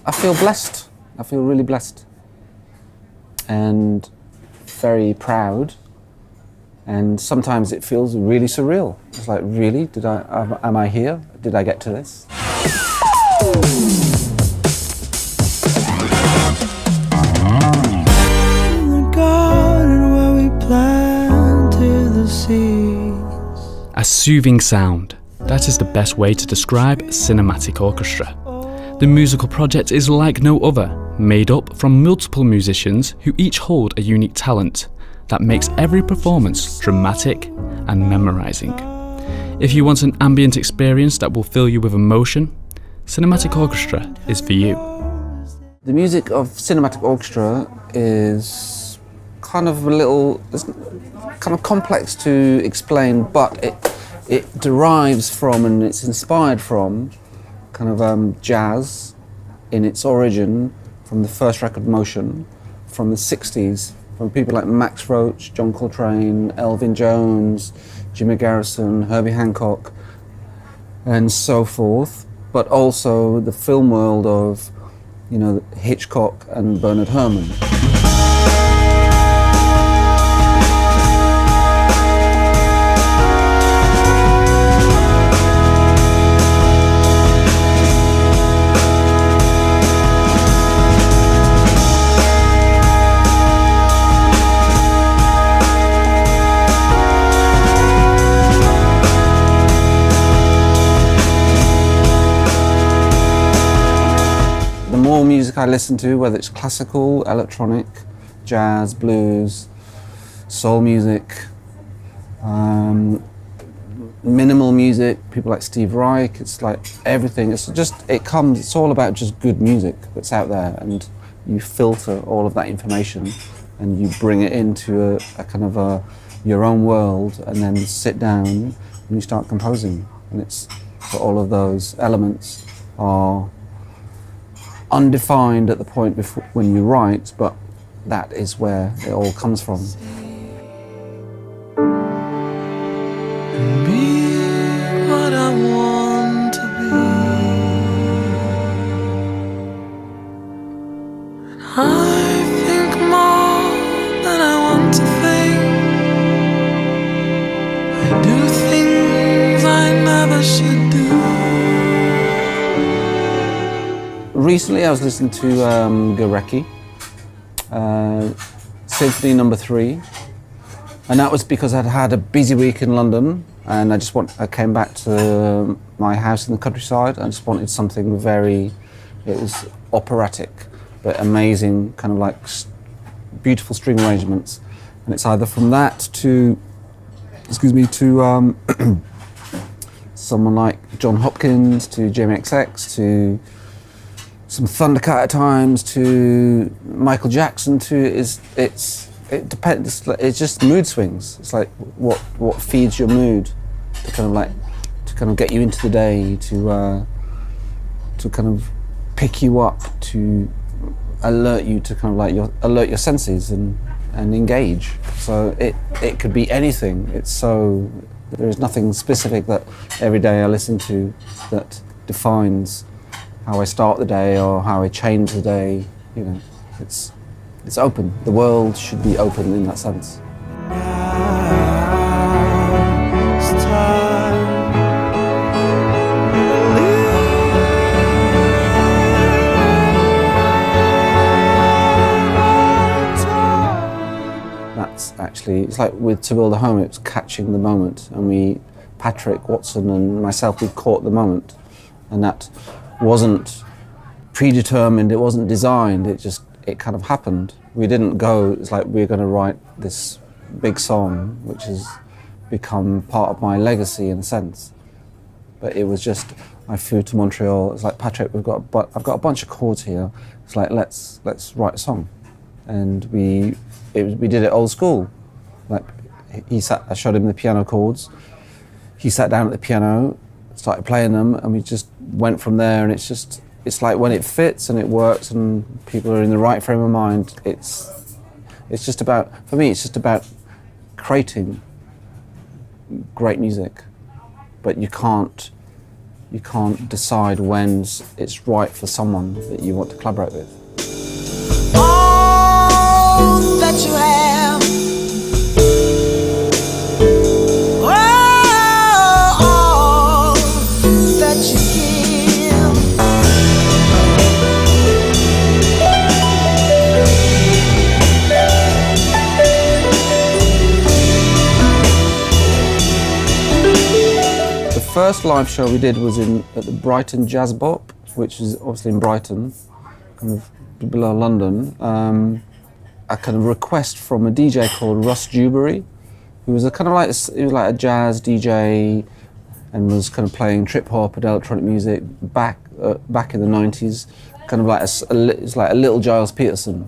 I feel blessed. I feel really blessed and very proud. And sometimes it feels really surreal. It's like, really? Am I here? Did I get to this? A soothing sound. That is the best way to describe Cinematic Orchestra. The musical project is like no other, made up from multiple musicians who each hold a unique talent that makes every performance dramatic and memorizing. If you want an ambient experience that will fill you with emotion, Cinematic Orchestra is for you. The music of Cinematic Orchestra is kind of it's kind of complex to explain, but it derives from and it's inspired from kind of jazz in its origin, from the first record Motion, from the 60s, from people like Max Roach, John Coltrane, Elvin Jones, Jimmy Garrison, Herbie Hancock, and so forth, but also the film world of, you know, Hitchcock and Bernard Herrmann. The more music I listen to, whether it's classical, electronic, jazz, blues, soul music, minimal music, people like Steve Reich, it's like everything. It's all about just good music that's out there, and you filter all of that information and you bring it into a kind of your own world, and then sit down and you start composing. And so all of those elements are undefined at the point before when you write, but that is where it all comes from. And be what I want to be. And I think more than I want to think. I do things I never should do. Recently I was listening to Gurecki, Symphony No. 3, and that was because I'd had a busy week in London, and I came back to my house in the countryside. I just wanted something it was operatic, but amazing, kind of like beautiful string arrangements. And it's either from that to someone like John Hopkins, to Jamie XX, to some Thundercat at times, to Michael Jackson, it depends. It's just mood swings. It's like what feeds your mood to kind of get you into the day, to kind of pick you up, to alert you, to kind of like alert your senses and engage. So it could be anything. There is nothing specific that every day I listen to that defines how I start the day or how I change the day. You know, it's open. The world should be open in that sense. That's actually, it's like with To Build a Home, it was catching the moment, and Patrick Watson and myself, we caught the moment, and that wasn't predetermined, it wasn't designed, it kind of happened. We didn't go, it's like we're going to write this big song which has become part of my legacy in a sense. But it was just, I flew to Montreal, it's like, Patrick, I've got a bunch of chords here, it's like, let's write a song. And we did it old school. Like I showed him the piano chords, he sat down at the piano, started playing them, and we just went from there. And it's like when it fits and it works and people are in the right frame of mind, it's just about, for me, it's just about creating great music. But you can't you can't decide when it's right for someone that you want to collaborate with. All that you have, all that you give. The first live show we did was at the Brighton Jazz Bop, which is obviously in Brighton, kind of below London. A kind of request from a DJ called Russ Dewberry, who was he was like a jazz DJ and was kind of playing trip hop and electronic music back in the 90s, kind of like it's like a little Giles Peterson,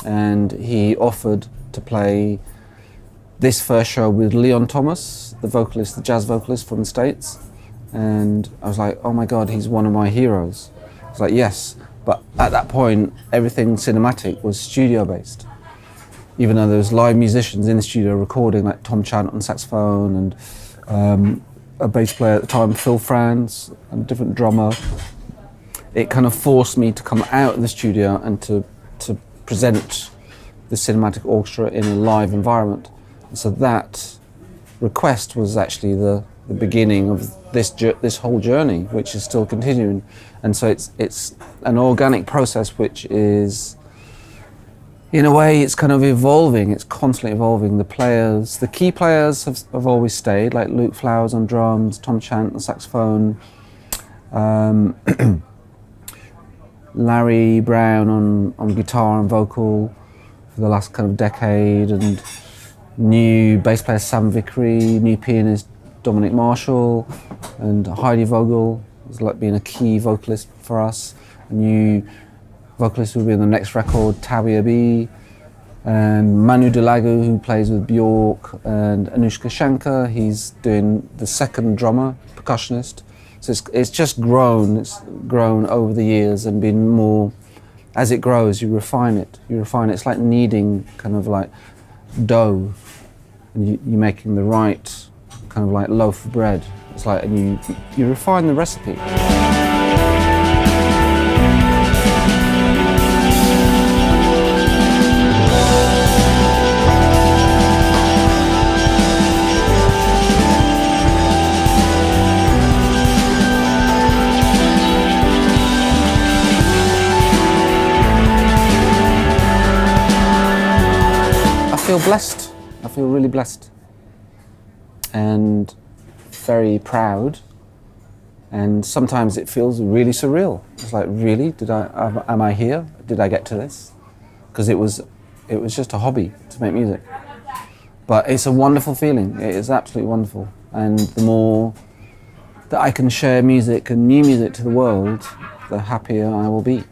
and he offered to play this first show with Leon Thomas, the jazz vocalist from the States, and I was like, oh my God, he's one of my heroes. I was like, yes, but at that point, everything cinematic was studio-based. Even though there was live musicians in the studio recording, like Tom Chant on saxophone and a bass player at the time, Phil Franz, and a different drummer, it kind of forced me to come out of the studio and to present the Cinematic Orchestra in a live environment. So that request was actually the beginning of this whole journey, which is still continuing. And so it's an organic process, which is, in a way, it's kind of evolving. It's constantly evolving. The key players have always stayed, like Luke Flowers on drums, Tom Chant on saxophone, Larry Brown on guitar and vocal for the last kind of decade, and new bass player Sam Vickery, new pianist Dominic Marshall, and Heidi Vogel is like being a key vocalist for us. A new vocalist who will be on the next record, Tawia B, and Manu Delagu, who plays with Bjork, and Anushka Shankar, he's doing the second drummer, percussionist. So it's just grown. It's grown over the years and been more. As it grows, you refine it. It's like kneading, kind of like dough, and you're making the right kind of like loaf of bread. It's like, and you refine the recipe. I feel blessed. I feel really blessed and very proud, and sometimes it feels really surreal. It's like, really, am I here? Did I get to this? Because it was just a hobby to make music. But it's a wonderful feeling. It is absolutely wonderful. And the more that I can share music and new music to the world, the happier I will be.